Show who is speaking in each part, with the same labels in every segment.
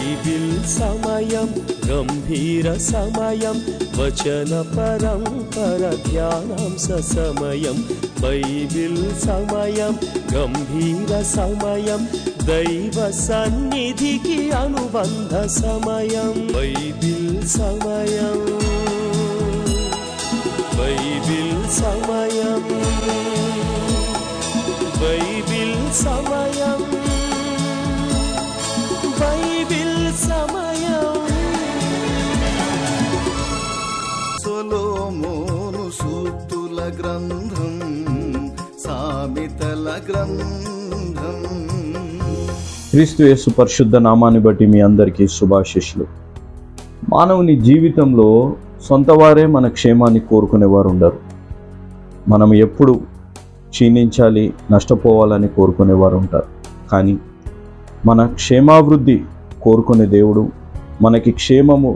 Speaker 1: Bible సమయం గంభీర సమయం వచన పరంపర ధ్యానాంశ సమయం బైబిల్ సమయం గంభీర సమయం దైవ సన్నిధికి అనుబంధ సమయం బైబిల్ సమయం బైబిల్ సమయం బైబిల్ సమయం బైబిల్ సమయం
Speaker 2: సొలొమోను సూక్తుల గ్రంథం సామెతల గ్రంథం.
Speaker 3: క్రీస్తు యేసు పరిశుద్ధ నామాన్ని బట్టి మీ అందరికీ శుభాశీస్సులు. మానవుని జీవితంలో సొంత వారే మన క్షేమాన్ని కోరుకునేవారు ఉండరు. మనం ఎప్పుడు క్షీణించాలి, నష్టపోవాలని కోరుకునేవారు ఉంటారు. కానీ మన క్షేమాభివృద్ధి కోరుకునే దేవుడు, మనకి క్షేమము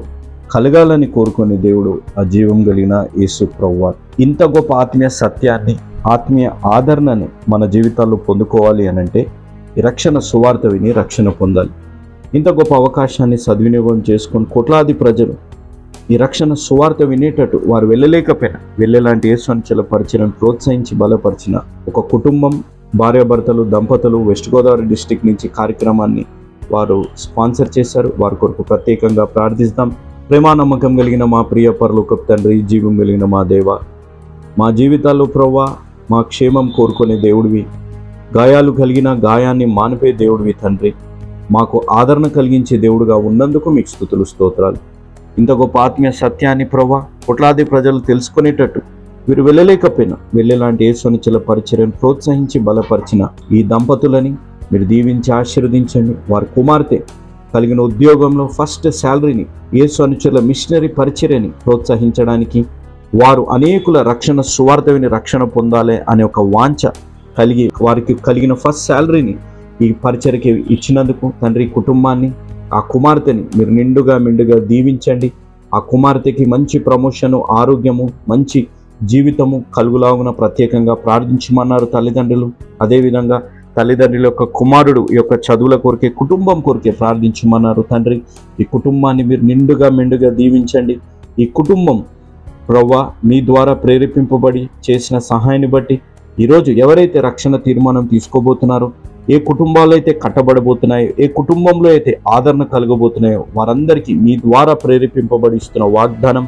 Speaker 3: కలగాలని కోరుకునే దేవుడు ఆ జీవం కలిగిన యేసు ప్రభువారు. ఇంత గొప్ప ఆత్మీయ సత్యాన్ని, ఆత్మీయ ఆదరణని మన జీవితాల్లో పొందుకోవాలి అనంటే ఈ రక్షణ సువార్త విని రక్షణ పొందాలి. ఇంత గొప్ప అవకాశాన్ని సద్వినియోగం చేసుకొని కోట్లాది ప్రజలు ఈ రక్షణ సువార్త వినేటట్టు వారు వెళ్ళలేకపోయినా వెళ్ళేలాంటి యేసుని పరిచయను ప్రోత్సహించి బలపరిచిన ఒక కుటుంబం, భార్యాభర్తలు, దంపతులు వెస్ట్ గోదావరి డిస్టిక్ నుంచి కార్యక్రమాన్ని వారు స్పాన్సర్ చేశారు. వారి కొరకు ప్రత్యేకంగా ప్రార్థిస్తాం. ప్రేమ నమ్మకం కలిగిన మా ప్రియ పరలోకపు తండ్రి, జీవం కలిగిన మా దేవ, మా జీవితాల్లో ప్రభువా మా క్షేమం కోరుకునే దేవుడివి, గాయాలు కలిగిన గాయాన్ని మానిపే దేవుడివి తండ్రి, మాకు ఆదరణ కలిగించే దేవుడుగా ఉన్నందుకు మీకు స్తుతులు స్తోత్రాలు. ఇంత గొప్ప ఆత్మీయ సత్యాన్ని ప్రభువా కోట్లాది ప్రజలు తెలుసుకునేటట్టు వీరు వెళ్ళలేకపోయినా వెళ్ళేలాంటి యేసుని పరిచర్యను ప్రోత్సహించి బలపరిచిన ఈ దంపతులని మీరు దీవించి ఆశీర్వదించండి. వారి కుమార్తె కలిగిన ఉద్యోగంలో ఫస్ట్ శాలరీని యేసు మిషనరీ పరిచర్యని ప్రోత్సహించడానికి, వారు అనేకుల రక్షణ సువార్త విని రక్షణ పొందాలి అనే ఒక వాంఛ కలిగి వారికి కలిగిన ఫస్ట్ శాలరీని ఈ పరిచర్యకి ఇచ్చినందుకు తండ్రి, కుటుంబాన్ని ఆ కుమార్తెని మీరు మెండుగా దీవించండి. ఆ కుమార్తెకి మంచి ప్రమోషను, ఆరోగ్యము, మంచి జీవితము కలుగులాగున ప్రత్యేకంగా ప్రార్థించమన్నారు తల్లిదండ్రులు. అదేవిధంగా తల్లిదండ్రుల యొక్క కుమారుడు యొక్క చదువుల కొరకే, కుటుంబం కొరకే ప్రార్థించమన్నారు తండ్రి. ఈ కుటుంబాన్ని మీరు మెండుగా దీవించండి. ఈ కుటుంబం ప్రభువా మీ ద్వారా ప్రేరేపింపబడి చేసిన సహాయాన్ని బట్టి ఈరోజు ఎవరైతే రక్షణ తీర్మానం తీసుకోబోతున్నారో, ఏ కుటుంబాలు అయితే కట్టబడబోతున్నాయో, ఏ కుటుంబంలో అయితే ఆదరణ కలగబోతున్నాయో వారందరికీ మీ ద్వారా ప్రేరేపింపబడి ఇస్తున్న వాగ్దానం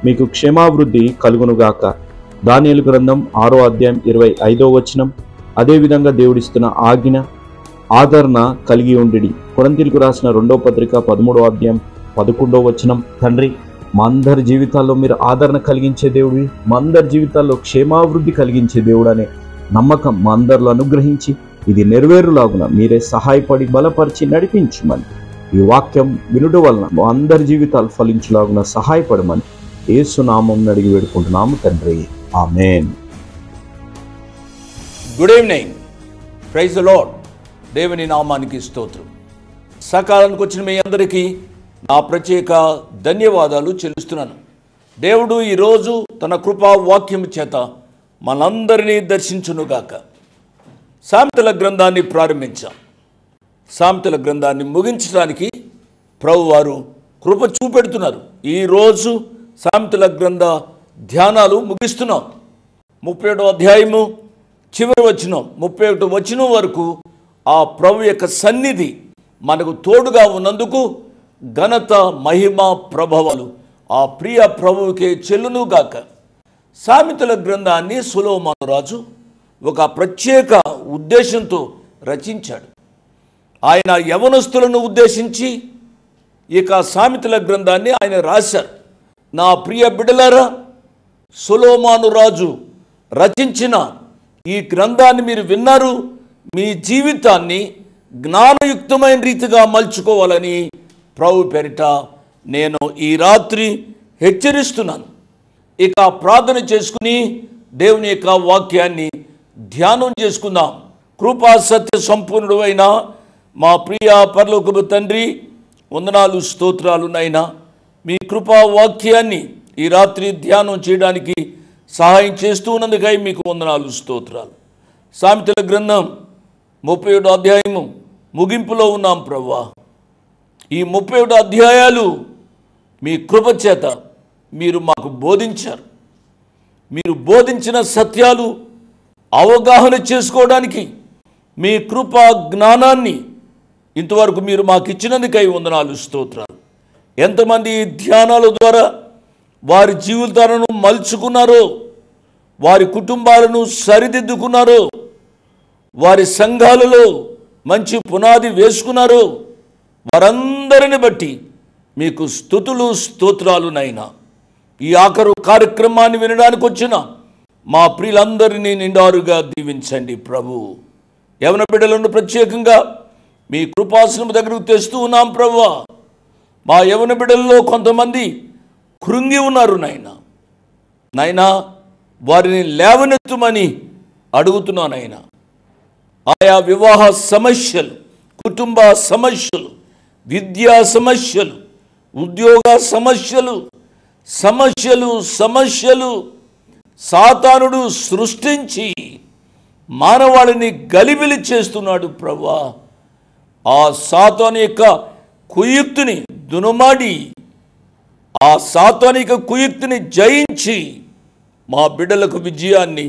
Speaker 3: మీకు క్షేమాభివృద్ధి కలుగునుగాక. దానియేలు గ్రంథం 6వ అధ్యాయం 25వ వచనం. అదేవిధంగా దేవుడిస్తున్న ఆజ్ఞ, ఆదరణ కలిగి ఉండిడి. కొరింథీయులకు రాసిన 2వ పత్రిక 13వ అధ్యాయం 11వ వచనం. తండ్రి, మా అందరి జీవితాల్లో మీరు ఆదరణ కలిగించే దేవుడివి, మా అందరి జీవితాల్లో క్షేమాభివృద్ధి కలిగించే దేవుడు అనే నమ్మకం మా అందరిలో అనుగ్రహించి ఇది నెరవేరులాగున మీరే సహాయపడి బలపరిచి నడిపించమని, ఈ వాక్యం వినుట వలన మా అందరి జీవితాలు ఫలించులాగున సహాయపడమని యేసు నామం అడిగి వేడుకుంటున్నాము తండ్రి, ఆమేన్.
Speaker 4: Good evening, praise the Lord. దేవుని నామానికి స్తోత్రం. సకాలానికి వచ్చిన మీ అందరికీ నా ప్రత్యేక ధన్యవాదాలు చెల్లిస్తున్నాను. దేవుడు ఈరోజు తన కృపా వాక్యం చేత మనందరినీ దర్శించునుగాక. సామెతల గ్రంథాన్ని ప్రారంభించాం. సామెతల గ్రంథాన్ని ముగించడానికి ప్రభువారు కృప చూపెడుతున్నారు. ఈరోజు సామెతల గ్రంథ ధ్యానాలు ముగిస్తున్నాం. 37వ అధ్యాయము చివరి వచనం 31వ వచనం వరకు ఆ ప్రభు యొక్క సన్నిధి మనకు తోడుగా ఉన్నందుకు ఘనత, మహిమ, ప్రభావాలు ఆ ప్రియ ప్రభువుకే చెల్లునుగాక. సామెతల గ్రంథాన్ని సొలొమోను రాజు ఒక ప్రత్యేక ఉద్దేశంతో రచించాడు. ఆయన యవనస్తులను ఉద్దేశించి ఇక సామెతల గ్రంథాన్ని ఆయన రాశారు. నా ప్రియ బిడ్డలారా, సొలొమోను రాజు రచించిన ఈ గ్రంథాన్ని మీరు విన్నారు. మీ జీవితాన్ని జ్ఞానయుక్తమైన రీతిగా మలుచుకోవాలని ప్రభు పేరిట నేను ఈ రాత్రి హెచ్చరిస్తున్నాను. ఇక ప్రార్థన చేసుకుని దేవుని యొక్క వాక్యాన్ని ధ్యానం చేసుకుందాం. కృపా సత్య సంపూర్ణుడు అయిన మా ప్రియ పరలోకపు తండ్రి, వందనాలు, స్తోత్రాలు నైనా. మీ కృపా వాక్యాన్ని ఈ రాత్రి ధ్యానం చేయడానికి సహాయం చేస్తూ ఉన్నందుకై మీకు వందనాలు, స్తోత్రాలు. సామెతల గ్రంథం 37వ అధ్యాయము ముగింపులో ఉన్నాం ప్రభువా. ఈ 31 అధ్యాయాలు మీ కృప చేత మీరు మాకు బోధించారు. మీరు బోధించిన సత్యాలు అవగాహన చేసుకోవడానికి మీ కృపా జ్ఞానాన్ని ఇంతవరకు మీరు మాకు ఇచ్చినందుకై వందనాలు, స్తోత్రాలు. ఎంతమంది ధ్యానాల ద్వారా వారి జీవితాలను మలుచుకున్నారో, వారి కుటుంబాలను సరిదిద్దుకున్నారో, వారి సంఘాలలో మంచి పునాది వేసుకున్నారో, వారందరిని బట్టి మీకు స్తుతులు స్తోత్రాలు నైనా. ఈ ఆఖరు కార్యక్రమాన్ని వినడానికి వచ్చిన మా ప్రియులందరినీ నిండారుగా దీవించండి ప్రభు. యవన బిడ్డలను ప్రత్యేకంగా మీ కృపాసనం దగ్గరకు తెస్తూ ఉన్నాం ప్రభువా. మా యవన బిడ్డల్లో కొంతమంది కృంగి ఉన్నారు నాయనా, వారిని లేవనెత్తుమని అడుగుతున్నానైనా. ఆయా వివాహ సమస్యలు, కుటుంబ సమస్యలు, విద్యా సమస్యలు, ఉద్యోగ సమస్యలు, సాతానుడు సృష్టించి మానవాళిని గలిబిలి చేస్తున్నాడు ప్రభువా. ఆ సాతాను యొక్క కుయుక్తిని దునుమాడి, ఆ సాతానిక కుయుక్తిని జయించి మా బిడ్డలకు విజయాన్ని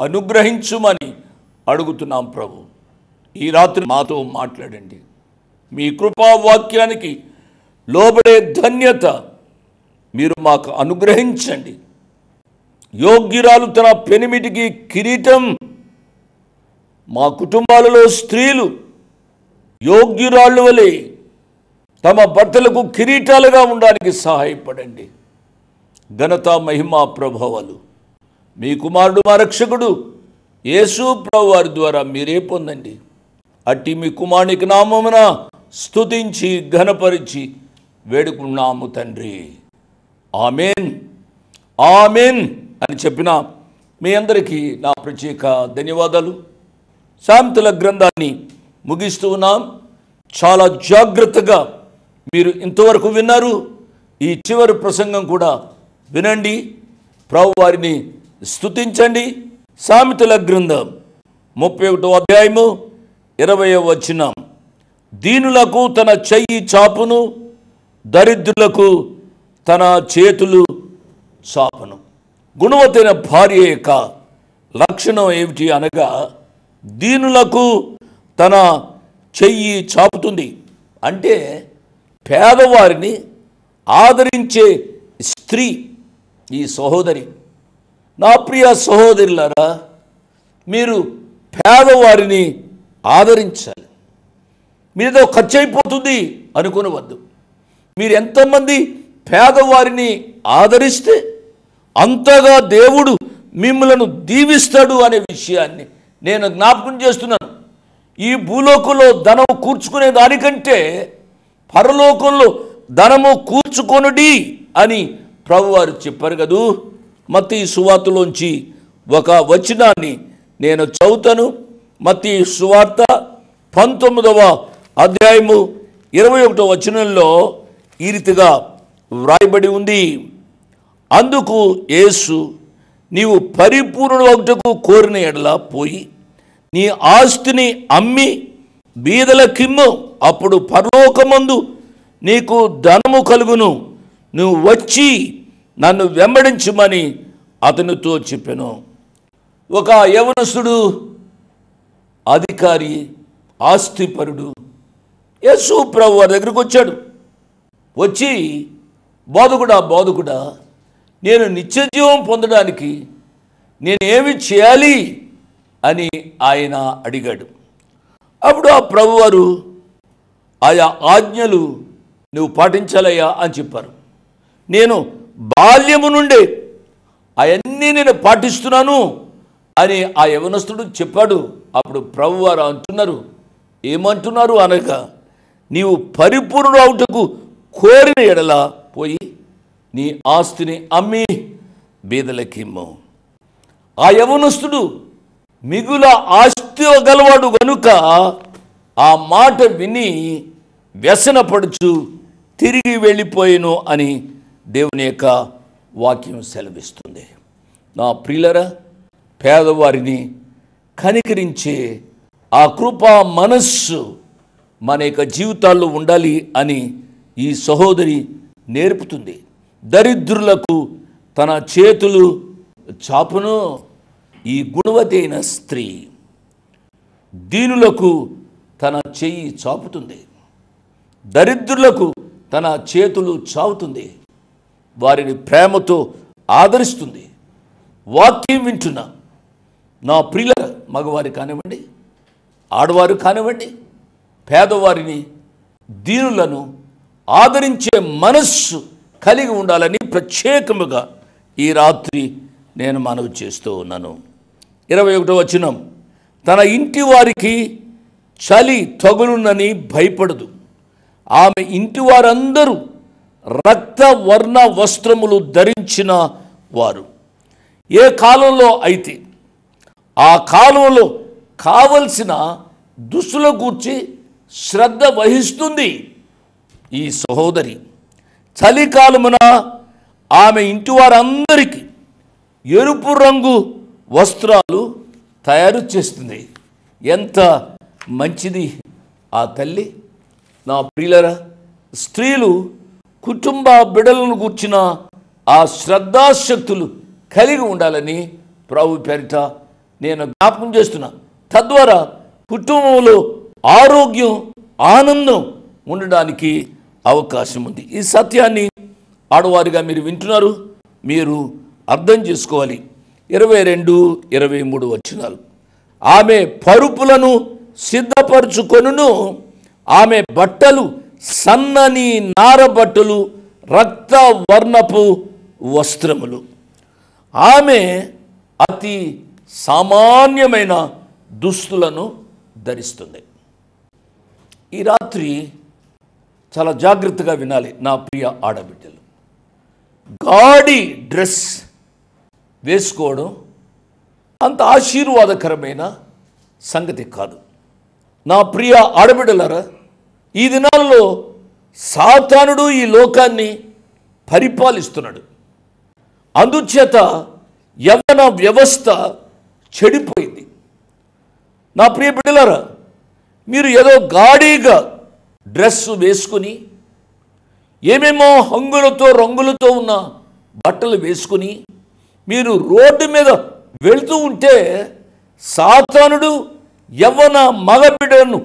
Speaker 4: అనుగ్రహించుమని అడుగుతున్నాం ప్రభు. ఈ రాత్రి మాతో మాట్లాడండి. మీ కృపావాక్యానికి లోబడే ధన్యత మీరు మాకు అనుగ్రహించండి. యోగ్యురాలు తన పెనిమిటికి కిరీటం, మా కుటుంబాలలో స్త్రీలు యోగ్యురాళ్ళు వలె తమ భర్తలకు కిరీటాలుగా ఉండడానికి సహాయపడండి. ఘనత, మహిమ, ప్రభావాలు మీ కుమారుడు మా రక్షకుడు యేసు ప్రభు వారి ద్వారా మీరే పొందండి. అట్టి మీ కుమారునికి నామమున స్తుతించి ఘనపరిచి వేడుకున్నాము తండ్రి. ఆమెన్, ఆమెన్ అని చెప్పిన మీ అందరికీ నా ప్రత్యేక ధన్యవాదాలు. సామెతల గ్రంథాన్ని ముగిస్తూ ఉన్నాం. చాలా జాగ్రత్తగా మీరు ఇంతవరకు విన్నారు. ఈ చివరి ప్రసంగం కూడా వినండి, ప్రభు వారిని స్తుతించండి. సామెతల గ్రంథం 31వ అధ్యాయము 20వ వచనం. దీనులకు తన చెయ్యి చాపును, దరిద్రులకు తన చేతులు చాపును. గుణవతైన భార్య యొక్క లక్షణం ఏమిటి అనగా, దీనులకు తన చెయ్యి చాపుతుంది. అంటే పేదవారిని ఆదరించే స్త్రీ ఈ సహోదరి. నా ప్రియ సహోదరులారా, మీరు పేదవారిని ఆదరించాలి. మీతో ఖర్చు అయిపోతుంది అనుకునవద్దు. మీరు ఎంతమంది పేదవారిని ఆదరిస్తే అంతగా దేవుడు మిమ్మలను దీవిస్తాడు అనే విషయాన్ని నేను జ్ఞాపకం చేస్తున్నాను. ఈ భూలోకంలో ధనము కూర్చుకునే దానికంటే పరలోకంలో ధనము కూర్చుకొనుడి అని ప్రభువారు చెప్పారు కదూ. మత్తయి సువార్తలోంచి ఒక వచనాన్ని నేను చదువుతాను. మత్తయి సువార్త 19వ అధ్యాయము 21వ వచనంలో ఈ రీతిగా వ్రాయబడి ఉంది. అందుకు యేసు, నీవు పరిపూర్ణుడగుటకు కోరిన ఎడల పోయి నీ ఆస్తిని అమ్మి బీదలకిమ్ము, అప్పుడు పరలోకమందు నీకు ధనము కలుగును. నువ్వు వచ్చి నన్ను వెంబడించమని అతనితో చెప్పెను. ఒక యవనస్తుడు, అధికారి, ఆస్తిపరుడు యేసు ప్రభు వారి దగ్గరికి వచ్చాడు. వచ్చి, బోధకుడా, నేను నిత్యజీవం పొందడానికి నేను ఏమి చేయాలి అని ఆయన అడిగాడు. అప్పుడు ఆ ప్రభువారు, ఆయా ఆజ్ఞలు నువ్వు పాటించాలయ్యా అని చెప్పారు. నేను బాల్యము నుండే అవన్నీ నేను పాటిస్తున్నాను అని ఆ యవనస్తుడు చెప్పాడు. అప్పుడు ప్రభువారు ఏమంటున్నారు అనగా, నీవు పరిపూర్ణుడు అవుటకు కోరిన ఎడల పోయి నీ ఆస్తిని అమ్మి బీదలకిమ్ము. ఆ యవనస్తుడు మిగుల ఆస్తి గలవాడు గనుక ఆ మాట విని వ్యసనపడుచు తిరిగి వెళ్ళిపోయేను అని దేవుని యొక్క వాక్యం సెలవిస్తుంది. నా ప్రియులరా, పేదవారిని కనికరించే ఆ కృపా మనస్సు మన యొక్క జీవితాల్లో ఉండాలి అని ఈ సహోదరి నేర్పుతుంది. దరిద్రులకు తన చేతులు చాపును. ఈ గుణవతి అయిన స్త్రీ దీనులకు తన చెయ్యి చాపుతుంది. దరిద్రులకు తన చేతులు చాపుతుంది. వారిని ప్రేమతో ఆదరిస్తుంది. వాక్యం వింటున్న నా ప్రియుల మగవారు కానివ్వండి, ఆడవారు కానివ్వండి, పేదవారిని, దీనులను ఆదరించే మనస్సు కలిగి ఉండాలని ప్రత్యేకముగా ఈ రాత్రి నేను మనవి చేస్తూ ఉన్నాను. 21వ వచనం, తన ఇంటి వారికి చలి తగులునని భయపడదు. ఆమె ఇంటి వారందరూ రక్తవర్ణ వస్త్రములు ధరించిన వారు. ఏ కాలంలో అయితే ఆ కాలంలో కావలసిన దుస్తుల గూర్చి శ్రద్ధ వహిస్తుంది ఈ సహోదరి. చలికాలమున ఆమె ఇంటి వారందరికీ ఎరుపు రంగు వస్త్రాలు తయారు చేస్తుంది. ఎంత మంచిది ఆ తల్లి. నా ప్రియులరా, స్త్రీలు కుటుంబ బిడ్డలను గూర్చిన ఆ శ్రద్ధాశక్తులు కలిగి ఉండాలని ప్రభు పేరిట నేను జ్ఞాపకం చేస్తున్నా. తద్వారా కుటుంబంలో ఆరోగ్యం, ఆనందం ఉండడానికి అవకాశం ఉంది. ఈ సత్యాన్ని ఆడవారిగా మీరు వింటున్నారు, మీరు అర్థం చేసుకోవాలి. 22, 23 వచనాలు, ఆమె పరుపులను సిద్ధపరచుకొనును, ఆమె బట్టలు సన్నని నార బట్టలు, రక్తవర్ణపు వస్త్రములు. ఆమె అతి సామాన్యమైన దుస్తులను ధరిస్తుంది. ఈ రాత్రి చాలా జాగ్రత్తగా వినాలి నా ప్రియ ఆడబిడ్డలు. గాడి డ్రెస్ వేసుకోవడం అంత ఆశీర్వాదకరమైన సంగతి కాదు. నా ప్రియ ఆడబిడ్డలారా, ఈ దినాల్లో సాతానుడు ఈ లోకాన్ని పరిపాలిస్తున్నాడు. అందుచేత యవ్వన వ్యవస్థ చెడిపోయింది. నా ప్రియ బిడ్డలారా, మీరు ఏదో గాడిగా డ్రెస్సు వేసుకుని, ఏమేమో హంగులతో రంగులతో ఉన్న బట్టలు వేసుకుని మీరు రోడ్డు మీద వెళుతూ ఉంటే సాతానుడు యవ్వన మగబిడ్డలను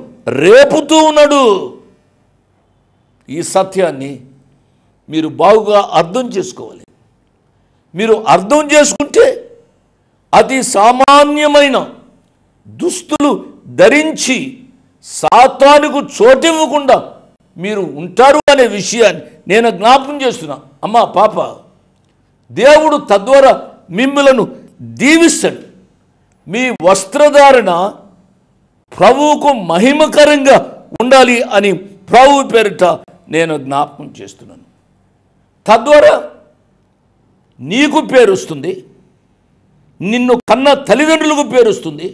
Speaker 4: రేపుతూ ఉన్నాడు. ఈ సత్యాన్ని మీరు బాగుగా అర్థం చేసుకోవాలి. మీరు అర్థం చేసుకుంటే అతి సామాన్యమైన దుస్తులు ధరించి సాతానుకు చోటివ్వకుండా మీరు ఉంటారు అనే విషయాన్ని నేను జ్ఞాపకం చేస్తున్నా. అమ్మా, పాప, దేవుడు తద్వారా మిమ్మలను దీవిస్తాడు. మీ వస్త్రధారణ ప్రభువుకు మహిమకరంగా ఉండాలి అని ప్రభువు పేరిట నేను జ్ఞాపకం చేస్తున్నాను. తద్వారా నీకు పేరు వస్తుంది, నిన్ను కన్న తల్లిదండ్రులకు పేరు వస్తుంది.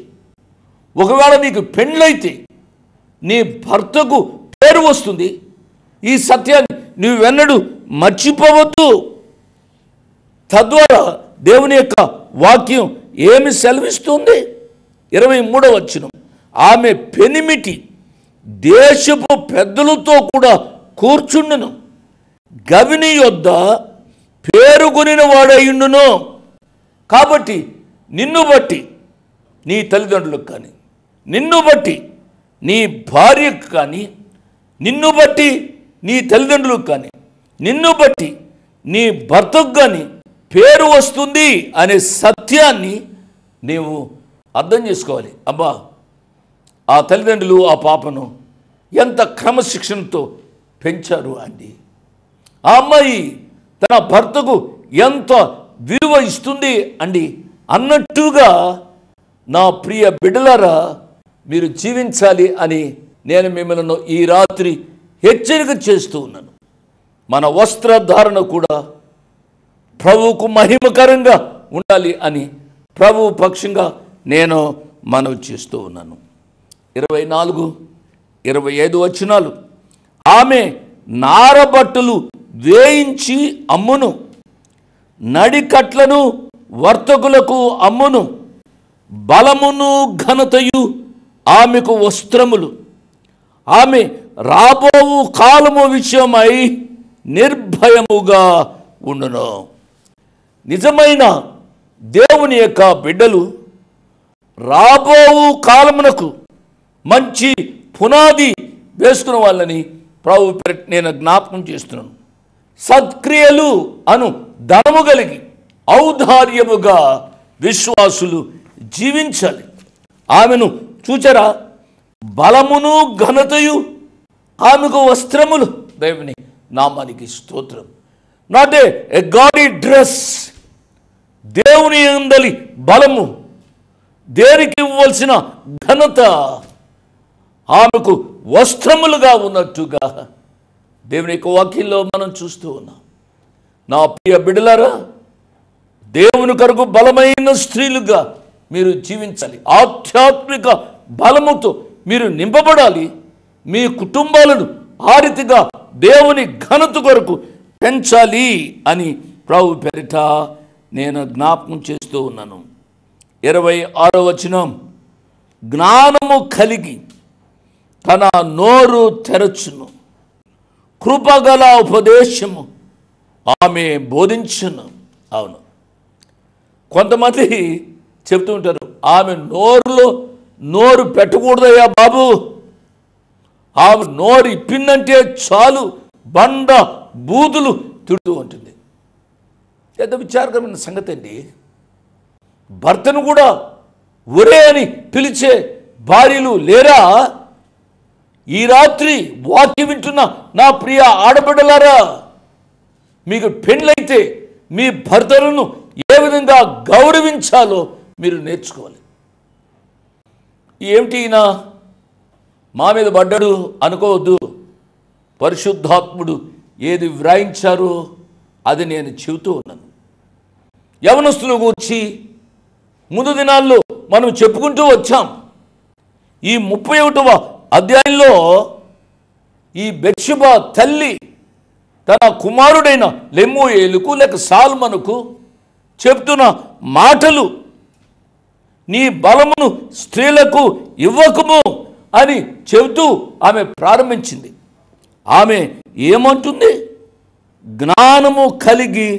Speaker 4: ఒకవేళ నీకు పెండ్లైతే నీ భర్తకు పేరు వస్తుంది. ఈ సత్యాన్ని నువ్వెన్నడూ మర్చిపోవద్దు. తద్వారా దేవుని యొక్క వాక్యం ఏమి సెలవిస్తుంది? 23వ వచనం, ఆమె పెనిమిటి దేశపు పెద్దలతో కూడా కూర్చుండును, గవిని యొద్ద పేరుకొనిన వాడయుండును. కాబట్టి నిన్ను బట్టి నీ తల్లిదండ్రులకు కానీ, నిన్ను బట్టి నీ భార్యకు కానీ, నిన్ను బట్టి నీ తల్లిదండ్రులకు కానీ, నిన్ను బట్టి నీ భర్తకు కానీ పేరు వస్తుంది అనే సత్యాన్ని నీవు అర్థం చేసుకోవాలి. అబ్బా, ఆ తల్లిదండ్రులు ఆ పాపను ఎంత క్రమశిక్షణతో పెంచారు అండి. ఆ అమ్మాయి తన భర్తకు ఎంత విలువ ఇస్తుంది అండి అన్నట్టుగా నా ప్రియ బిడ్డలారా మీరు జీవించాలి అని నేను మిమ్మల్ని ఈ రాత్రి హెచ్చరిక చేస్తూ ఉన్నాను. మన వస్త్రధారణ కూడా ప్రభువుకు మహిమకరంగా ఉండాలి అని ప్రభువు పక్షంగా నేను మనవి చేస్తూ ఉన్నాను. 24, 25 వచనాలు, ఆమె నారబట్టలు వేయించి అమ్మును, నడికట్లను వర్తకులకు అమ్మును, బలమును ఘనతయు ఆమెకు వస్త్రములు. ఆమె రాబోవు కాలము విషయమై నిర్భయముగా ఉండును. నిజమైన దేవుని యొక్క బిడ్డలు రాబోవు కాలమునకు మంచి పునాది వేసుకున్న వాళ్ళని ప్రభు నేను జ్ఞాపకం చేస్తున్నాను. సత్క్రియలు అను ధనము కలిగి ఔదార్యముగా విశ్వాసులు జీవించాలి. ఆమెను చూచారా, బలమును ఘనతయు ఆమెకు వస్త్రములు. దేవుని నామానికి స్తోత్రం. నాట్ ఏ గాడీ డ్రెస్, దేవుని యందలి బలము, దేనికి ఇవ్వాల్సిన ఘనత ఆమెకు వస్త్రములుగా ఉన్నట్టుగా దేవుని యొక్క వాక్యంలో మనం చూస్తూ ఉన్నాం. నా ప్రియ బిడ్డలారా, దేవుని కొరకు బలమైన స్త్రీలుగా మీరు జీవించాలి. ఆధ్యాత్మిక బలముతో మీరు నింపబడాలి. మీ కుటుంబాలను ఆ రీతిగా దేవుని ఘనత కొరకు పెంచాలి అని ప్రభు పేరిట నేను జ్ఞాపకం చేస్తూ ఉన్నాను. 26వ వచనం, జ్ఞానము కలిగి తన నోరు తెరచును, కృపగల ఉపదేశము ఆమె బోధించును. అవును, కొంతమంది చెప్తూ ఉంటారు, ఆమె నోరు పెట్టకూడదయ్యా బాబు, ఆమె నోరు ఇప్పిందంటే చాలు బండ బూతులు తిడుతూ ఉంటుంది. ఎంత విచారకరమైన సంగతి అండి. భర్తను కూడా ఒరే అని పిలిచే భార్యలు లేరా? ఈ రాత్రి వాక్యం వింటున్న నా ప్రియ ఆడబిడ్డలారా, మీకు పెళ్ళైతే మీ భర్తలను ఏ విధంగా గౌరవించాలో మీరు నేర్చుకోవాలి. ఏమిటి ఈయన మా మీద పడ్డాడు అనుకోవద్దు. పరిశుద్ధాత్ముడు ఏది వ్రాయించారో అది నేను చెబుతూ ఉన్నాను. యవనస్తుల గురించి ముందు దినాల్లో మనం చెప్పుకుంటూ వచ్చాం. ఈ 31వ అధ్యాయంలో ఈ బెత్షెబా తల్లి తన కుమారుడైన లెమూయేలుకు లేక సాల్మనుకు చెప్తున్న మాటలు, నీ బలమును స్త్రీలకు ఇవ్వకము అని చెబుతూ ఆమె ప్రారంభించింది. ఆమె ఏమంటుంది? జ్ఞానము కలిగి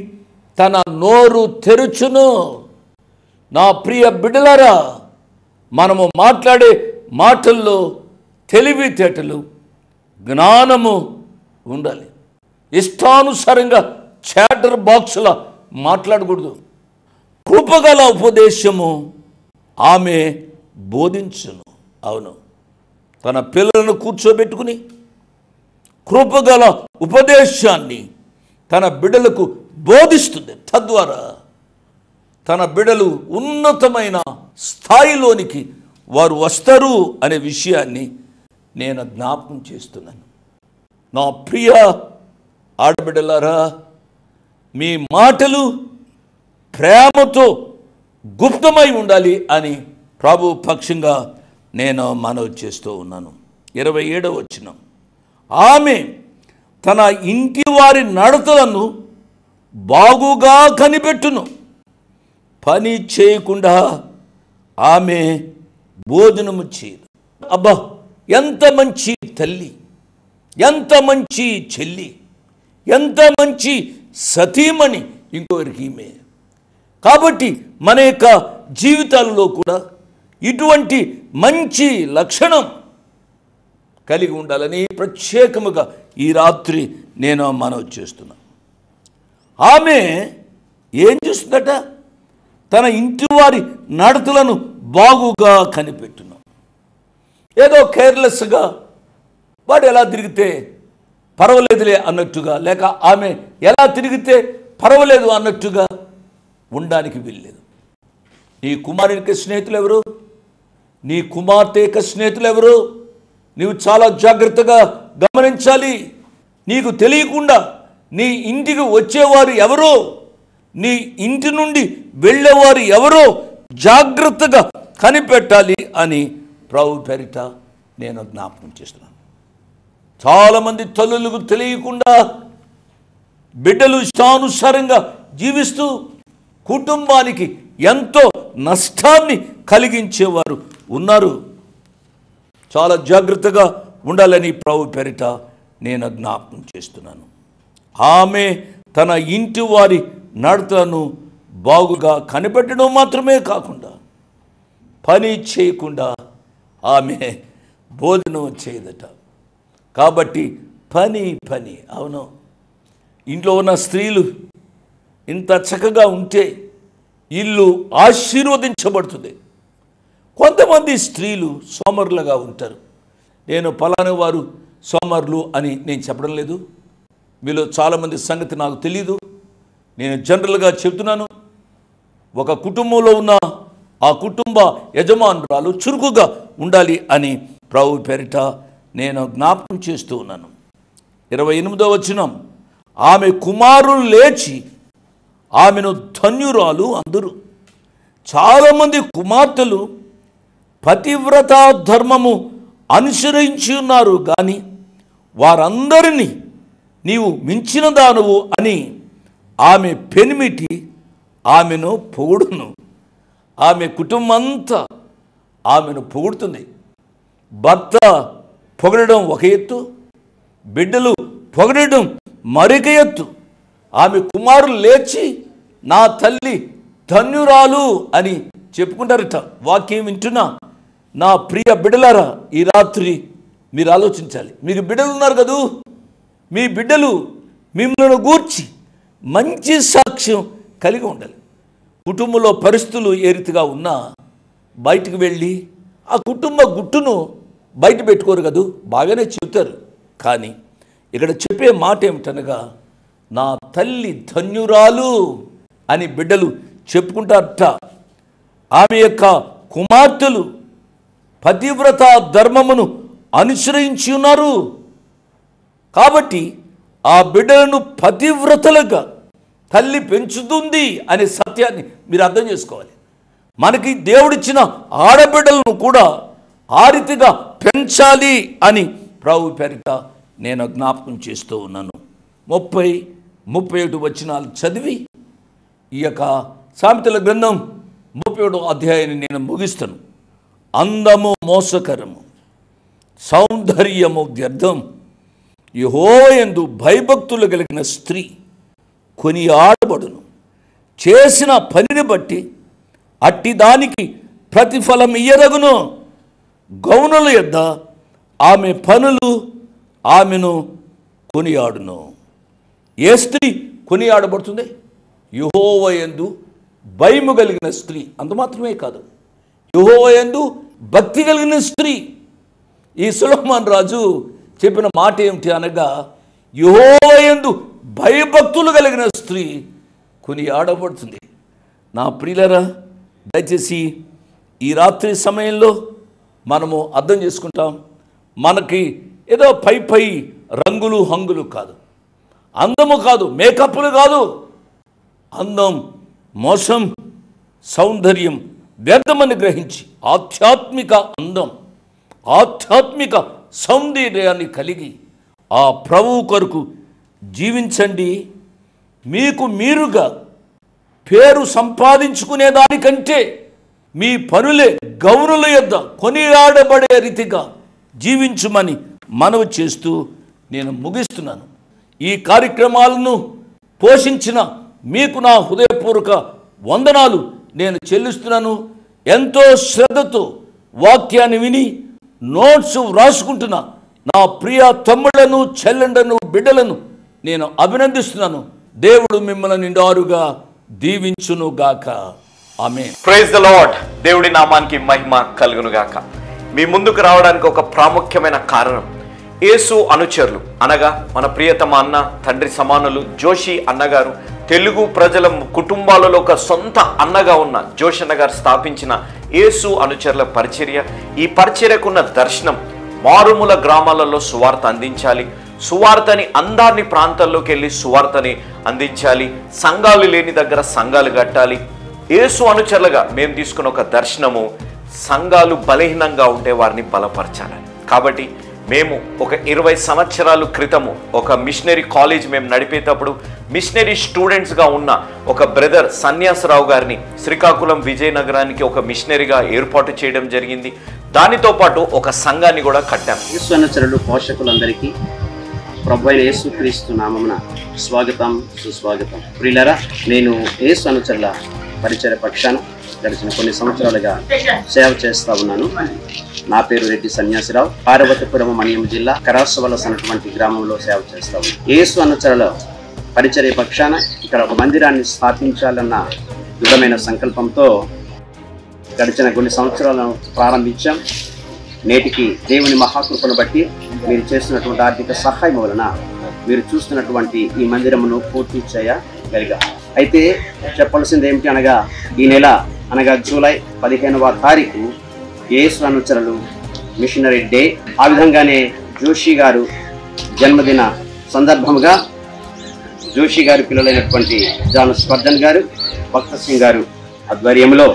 Speaker 4: తన నోరు తెరుచును. నా ప్రియ బిడ్డలారా, మనము మాట్లాడే మాటల్లో తెలివితేటలు, జ్ఞానము ఉండాలి. ఇష్టానుసారంగా చాటర్ బాక్సులా మాట్లాడకూడదు. కృపగల ఉపదేశము ఆమె బోధించును. అవును, తన పిల్లలను కూర్చోబెట్టుకుని కృపగల ఉపదేశాన్ని తన బిడ్డలకు బోధిస్తుంది. తద్వారా తన బిడ్డలు ఉన్నతమైన స్థాయిలోనికి వారు వస్తారు అనే విషయాన్ని నేను జ్ఞాపకం చేస్తున్నాను. నా ప్రియ ఆడబిడ్డలారా, మీ మాటలు ప్రేమతో గుప్తమై ఉండాలి అని ప్రభు పక్షంగా నేను మనవి చేస్తూ ఉన్నాను. 27వ వచనం, ఆమె తన ఇంటి వారి నడతలను బాగుగా కనిపెట్టును, పని చేయకుండా ఆమె భోజనము చేయదు. అబ్బా, ఎంత మంచి తల్లి, ఎంత మంచి చెల్లి, ఎంత మంచి సతీమణి ఇంకొకరికి ఈమె. కాబట్టి మన యొక్క జీవితాలలో కూడా ఇటువంటి మంచి లక్షణం కలిగి ఉండాలని ప్రత్యేకముగా ఈ రాత్రి నేను మనవి చేస్తున్నాను. ఆమె ఏం చేస్తుందట? తన ఇంటి వారి నడతలను బాగుగా కనిపెట్టును. ఏదో కేర్లెస్గా వాడు ఎలా తిరిగితే పర్వాలేదులే అన్నట్టుగా, లేక ఆమె ఎలా తిరిగితే పర్వాలేదు అన్నట్టుగా ఉండడానికి వీల్లేదు. నీ కుమారునికి స్నేహితులు ఎవరు? నీ కుమార్తె యొక్క స్నేహితులు ఎవరు? నీవు చాలా జాగ్రత్తగా గమనించాలి. నీకు తెలియకుండా నీ ఇంటికి వచ్చేవారు ఎవరో, నీ ఇంటి నుండి వెళ్ళేవారు ఎవరో జాగ్రత్తగా కనిపెట్టాలి అని ప్రభు పేరిట నేను జ్ఞాపకం చేస్తున్నాను. చాలామంది తల్లులకు తెలియకుండా బిడ్డలు ఇష్టానుసారంగా జీవిస్తూ కుటుంబానికి ఎంతో నష్టాన్ని కలిగించేవారు ఉన్నారు. చాలా జాగ్రత్తగా ఉండాలని ప్రభు పేరిట నేను జ్ఞాపకం చేస్తున్నాను. ఆమె తన ఇంటి వారి నడతను బాగుగా కనిపెట్టడం మాత్రమే కాకుండా పని చేయకుండా ఆమె భోజనం చేయదట. కాబట్టి పని అవును, ఇంట్లో ఉన్న స్త్రీలు ఇంత చక్కగా ఉంటే ఇల్లు ఆశీర్వదించబడుతుంది. కొంతమంది స్త్రీలు సోమరులుగా ఉంటారు. నేను పలానా వారు సోమరులు అని నేను చెప్పడం లేదు, మీలో చాలామంది సంగతి నాకు తెలీదు. నేను జనరల్గా చెబుతున్నాను. ఒక కుటుంబంలో ఉన్న ఆ కుటుంబ యజమానురాలు చురుకుగా ఉండాలి అని ప్రభు పేరిట నేను జ్ఞాపకం చేస్తూ ఉన్నాను. 28వ వచనం, ఆమె కుమారులు లేచి ఆమెను ధన్యురాలు అందరు. చాలామంది కుమార్తెలు పతివ్రత ధర్మము అనుసరించి ఉన్నారు, కానీ వారందరినీ నీవు మించిన దానవు అని ఆమె పెనిమిటి ఆమెను పొగుడును. ఆమె కుటుంబమంతా ఆమెను పొగుడుతుంది. భర్త పొగడడం ఒక ఎత్తు, బిడ్డలు పొగడడం మరొక ఎత్తు. ఆమె కుమారులు లేచి నా తల్లి ధన్యురాలు అని చెప్పుకుంటారట. వాక్యం వింటున్నా నా ప్రియ బిడ్డలారా, ఈ రాత్రి మీరు ఆలోచించాలి. మీకు బిడ్డలు ఉన్నారు కదూ, మీ బిడ్డలు మిమ్మల్ని గూర్చి మంచి సాక్ష్యం కలిగి ఉండాలి. కుటుంబంలో పరిస్థితులు ఏ రీతిగా ఉన్నా బయటికి వెళ్ళి ఆ కుటుంబ గుట్టును బయట పెట్టుకోరు కదూ, బాగానే చెబుతారు. కానీ ఇక్కడ చెప్పే మాట ఏమిటనగా నా తల్లి ధన్యురాలు అని బిడ్డలు చెప్పుకుంటారట. ఆమె యొక్క కుమార్తెలు పతివ్రత ధర్మమును అనుసరించి ఉన్నారు. కాబట్టి ఆ బిడ్డలను పతివ్రతలుగా తల్లి పెంచుతుంది అనే సత్యాన్ని మీరు అర్థం చేసుకోవాలి. మనకి దేవుడిచ్చిన ఆడబిడ్డలను కూడా ఆ రీతిగా పెంచాలి అని ప్రభు పేరిట నేను జ్ఞాపకం చేస్తూ ఉన్నాను. 30-31 వచనాలు చదివి ఈ యొక్క సామెతల గ్రంథం 37వ అధ్యాయాన్ని నేను ముగిస్తాను. అందము మోసకరము, సౌందర్యము వ్యర్థం. యెహోవాయందు భయభక్తులు కలిగిన స్త్రీ కొనియాడబడును. చేసిన పనిని బట్టి అట్టి దానికి ప్రతిఫలం ఇయ్యరగును. గౌనుల యొద్ద ఆమె పనులు ఆమెను కొనియాడును. ఏ స్త్రీ కొనియాడబడుతుంది? యెహోవాయందు భయము కలిగిన స్త్రీ. అంత మాత్రమే కాదు, యెహోవాయందు భక్తి కలిగిన స్త్రీ. ఈ సొలొమోను రాజు చెప్పిన మాట ఏమిటి అనగా, యెహోవాయందు భయభక్తులు కలిగిన స్త్రీ కొనియాడబడుతుంది. నా ప్రియులారా, దయచేసి ఈ రాత్రి సమయంలో మనము అర్థం చేసుకుంటాం. మనకి ఏదో పై రంగులు హంగులు కాదు, అందము కాదు, మేకప్లు కాదు. అందం మోసం, సౌందర్యం వ్యర్థమని గ్రహించి ఆధ్యాత్మిక అందం, ఆధ్యాత్మిక సౌందర్యాన్ని కలిగి ఆ ప్రభువు కొరకు జీవించండి. మీకు మీరుగా పేరు సంపాదించుకునే దానికంటే మీ పనులే గౌనుల యొద్ద కొనియాడబడే రీతిగా జీవించుమని మనవి చేస్తూ నేను ముగిస్తున్నాను. ఈ కార్యక్రమాలను పోషించిన మీకు నా హృదయపూర్వక వందనాలు నేను చెల్లిస్తున్నాను. ఎంతో శ్రద్ధతో వాక్యాన్ని విని నోట్స్ వ్రాసుకుంటున్న నా ప్రియ తమ్ముళ్లను, చెల్లెండను, బిడ్డలను నేను అభినందిస్తున్నాను. దేవుడు మిమ్మల్ని నిండారుగా దీవించును గాక. ఆమేన్.
Speaker 5: Praise the Lord. దేవుడి నామానికి మహిమ కలుగును గాక. మీ ముందుకు రావడానికి ఒక ప్రాముఖ్యమైన కారణం, యేసు అనుచరులు అనగా మన ప్రియతమ అన్న, తండ్రి సమానులు జోషి అన్నగారు, తెలుగు ప్రజల కుటుంబాలలో ఒక సొంత అన్నగా ఉన్న జోషి అన్నగారు స్థాపించిన యేసు అనుచరుల పరిచర్య. ఈ పరిచర్యకున్న దర్శనం మారుమూల గ్రామాలలో సువార్త అందించాలి, సువార్తని అందరినీ ప్రాంతాల్లోకి వెళ్ళి సువార్తని అందించాలి, సంఘాలు లేని దగ్గర సంఘాలు కట్టాలి. యేసు అనుచరులుగా మేము తీసుకున్న ఒక దర్శనము, సంఘాలు బలహీనంగా ఉంటే వారిని బలపరచాలని. కాబట్టి మేము ఒక 20 సంవత్సరాల క్రితము ఒక మిషనరీ కాలేజ్ మేము నడిపేటప్పుడు మిషనరీ స్టూడెంట్స్గా ఉన్న ఒక బ్రదర్ సన్యాసరావు గారిని శ్రీకాకుళం విజయనగరానికి ఒక మిషనరీగా ఏర్పాటు చేయడం జరిగింది. దానితో పాటు ఒక సంఘాన్ని కూడా కట్టాం.
Speaker 6: యేసు అనుచరులు పోషకులందరికీ ప్రభు అయిన యేసుక్రీస్తు నామమున స్వాగతం, సుస్వాగతం. ప్రియులారా, నేను యేసు అనుచరుల పరిచయ పక్షాన గడిచిన కొన్ని సంవత్సరాలుగా సేవ చేస్తా ఉన్నాను. నా పేరు రెడ్డి సన్యాసిరావు. పార్వతీపురం మన్యం జిల్లా కరాసవలస అనేటువంటి గ్రామంలో సేవ చేస్తా ఉన్నాను. యేసు అనుచరుల పరిచర్య పక్షాన ఇక్కడ ఒక మందిరాన్ని స్థాపించాలన్న దృఢమైన సంకల్పంతో గడిచిన కొన్ని సంవత్సరాలను ప్రారంభించాం. నేటికి దేవుని మహాకృపను బట్టి మీరు చేస్తున్నటువంటి ఆర్థిక సహాయం వలన మీరు చూస్తున్నటువంటి ఈ మందిరమును పూర్తి చేయగలిగా. అయితే చెప్పాల్సింది ఏమిటి అనగా, ఈ నెల అనగా జూలై 15వ తారీఖు యేసు అనుచరులు మిషనరీ డే. ఆ విధంగానే జోషి గారు జన్మదిన సందర్భముగా జోషి గారి పిల్లలైనటువంటి జాన్ స్పర్జన్ గారు, భక్త సింగ్ గారు ఆధ్వర్యంలో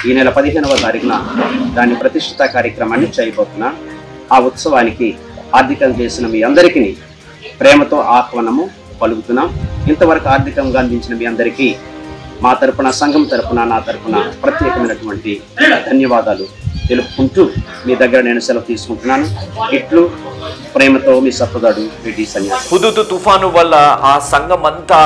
Speaker 6: ఈ నెల 15వ తారీఖున దాని ప్రతిష్ఠిత కార్యక్రమాన్ని చేయబోతున్నాం. ఆ ఉత్సవానికి ఆర్థికంగా చేసిన మీ అందరికీ ప్రేమతో ఆహ్వానము పలుకుతున్నాం. ఇంతవరకు ఆర్థికంగా అందించిన మీ అందరికీ మా తరపున, సంఘం తరపున, నా తరపున ప్రత్యేకమైనటువంటి ధన్యవాదాలు తెలుపుకుంటూ మీ దగ్గర నేను సెలవు తీసుకుంటున్నాను. ఇట్లు ప్రేమతో మీ సహోదరుడు రెడ్డి సన్యాసి.
Speaker 5: హుదూద్ తుఫాను వల్ల ఆ సంఘం అంతా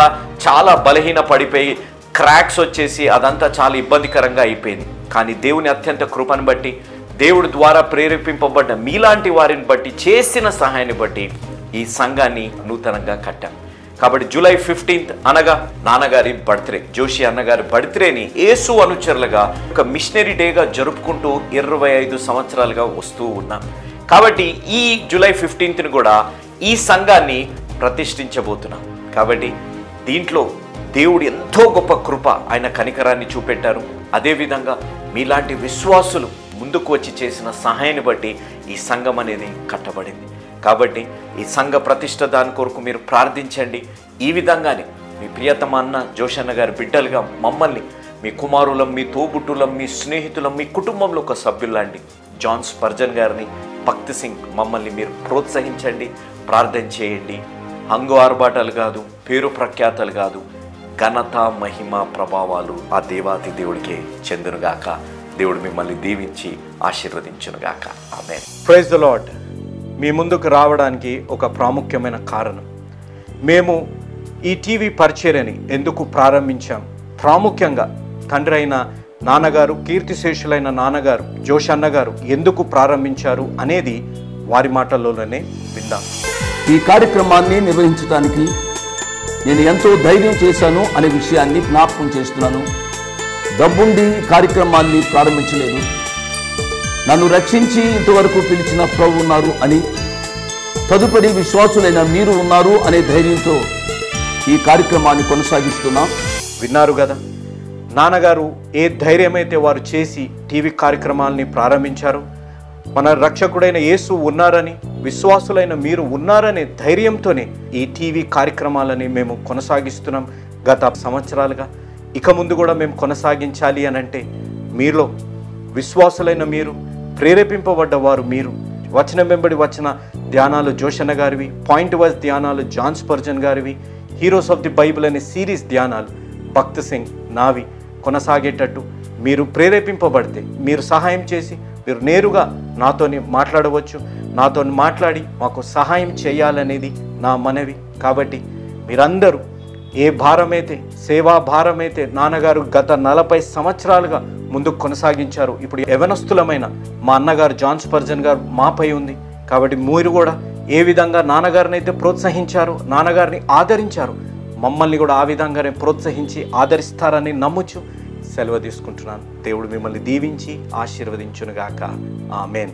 Speaker 5: చాలా బలహీన పడిపోయి క్రాక్స్ వచ్చేసి అదంతా చాలా ఇబ్బందికరంగా అయిపోయింది. కానీ దేవుని అత్యంత కృపను బట్టి, దేవుడి ద్వారా ప్రేరేపింపబడ్డ మీలాంటి వారిని బట్టి, చేసిన సహాయాన్ని బట్టి ఈ సంఘాన్ని నూతనంగా కట్టాం. కాబట్టి జూలై 15 అనగా నాన్నగారి బర్త్డే, జోషి అన్నగారి బర్త్డేని యేసు అనుచరులుగా ఒక మిషనరీ డేగా జరుపుకుంటూ 25 సంవత్సరాలుగా వస్తూ ఉన్నాం. కాబట్టి ఈ జూలై 15ని కూడా ఈ సంఘాన్ని ప్రతిష్ఠించబోతున్నాం. కాబట్టి దీంట్లో దేవుడు ఎంతో గొప్ప కృప, ఆయన కనికరాన్ని చూపెట్టారు. అదేవిధంగా మీలాంటి విశ్వాసులు ముందుకు వచ్చి చేసిన సహాయాన్ని బట్టి ఈ సంఘం అనేది కట్టబడింది. కాబట్టి ఈ సంఘ ప్రతిష్ఠ దాని కొరకు మీరు ప్రార్థించండి. ఈ విధంగానే మీ ప్రియతమ అన్న జోషన్న గారి బిడ్డలుగా మమ్మల్ని, మీ కుమారులం, మీ తోబుట్టులం, మీ స్నేహితులం, మీ కుటుంబంలో ఒక సభ్యులాంటి జాన్ స్పర్జన్ గారిని, భక్తి సింగ్ మమ్మల్ని మీరు ప్రోత్సహించండి, ప్రార్థన చేయండి. హంగు ఆర్భాటాలు కాదు, పేరు ప్రఖ్యాతలు కాదు, ఘనత, మహిమ, ప్రభావాలు ఆ దేవాతి దేవుడికే చెందునుగాక. దేవుడు మిమ్మల్ని దీవించి ఆశీర్వదించునుగాక. ఆమేన్.
Speaker 3: Praise the Lord. మీ ముందుకు రావడానికి ఒక ప్రాముఖ్యమైన కారణం, మేము ఈ టీవీ పరిచర్యని ఎందుకు ప్రారంభించాం, ప్రాముఖ్యంగా తండ్రి అయిన నాన్నగారు, కీర్తిశేషులైన నాన్నగారు జోషన్న గారు ఎందుకు ప్రారంభించారు అనేది వారి మాటల్లోనే విందాం.
Speaker 4: ఈ కార్యక్రమాన్ని నిర్వహించడానికి నేను ఎంతో ధైర్యం చేశాను అనే విషయాన్ని జ్ఞాపకం చేస్తున్నాను. డబ్బుండి కార్యక్రమాన్ని ప్రారంభించలేదు. నన్ను రక్షించి ఇంతవరకు పిలిచిన ప్రభు ఉన్నారు అని, తదుపరి విశ్వాసులైన మీరు ఉన్నారు అనే ధైర్యంతో ఈ కార్యక్రమాన్ని కొనసాగిస్తున్నాం.
Speaker 3: విన్నారు కదా, నాన్నగారు ఏ ధైర్యమైతే వారు చేసి టీవీ కార్యక్రమాలని ప్రారంభించారు. మన రక్షకుడైన యేసు ఉన్నారని, విశ్వాసులైన మీరు ఉన్నారనే ధైర్యంతోనే ఈ టీవీ కార్యక్రమాలని మేము కొనసాగిస్తున్నాం గత సంవత్సరాలుగా. ఇక ముందు కూడా మేము కొనసాగించాలి అని అంటే మీలో విశ్వాసులైన మీరు, ప్రేరేపింపబడ్డవారు మీరు, వచనం వెంబడి వచ్చిన ధ్యానాలు జోషన్న గారివి, పాయింట్ వైజ్ ధ్యానాలు జాన్ స్పర్జన్ గారివి, హీరోస్ ఆఫ్ ది బైబిల్ అనే సిరీస్ ధ్యానాలు భక్త సింగ్ నావి కొనసాగేటట్టు మీరు ప్రేరేపింపబడితే, మీరు సహాయం చేసి మీరు నేరుగా నాతోని మాట్లాడవచ్చు. నాతో మాట్లాడి మాకు సహాయం చేయాలనేది నా మనవి. కాబట్టి మీరందరూ ఏ భారమైతే, సేవా భారమైతే నాన్నగారు గత 40 సంవత్సరాలుగా ముందుకు కొనసాగించారు, ఇప్పుడు యవనస్తులమైన మా అన్నగారు జాన్ స్పర్జన్ గారు మాపై ఉంది. కాబట్టి మీరు కూడా ఏ విధంగా నాన్నగారిని అయితే ప్రోత్సహించారు, నాన్నగారిని ఆదరించారు, మమ్మల్ని కూడా ఆ విధంగానే ప్రోత్సహించి ఆదరిస్తారని నమ్ముచు సెలవు తీసుకుంటున్నాను. దేవుడు మిమ్మల్ని దీవించి ఆశీర్వదించునుగాక. ఆమేన్.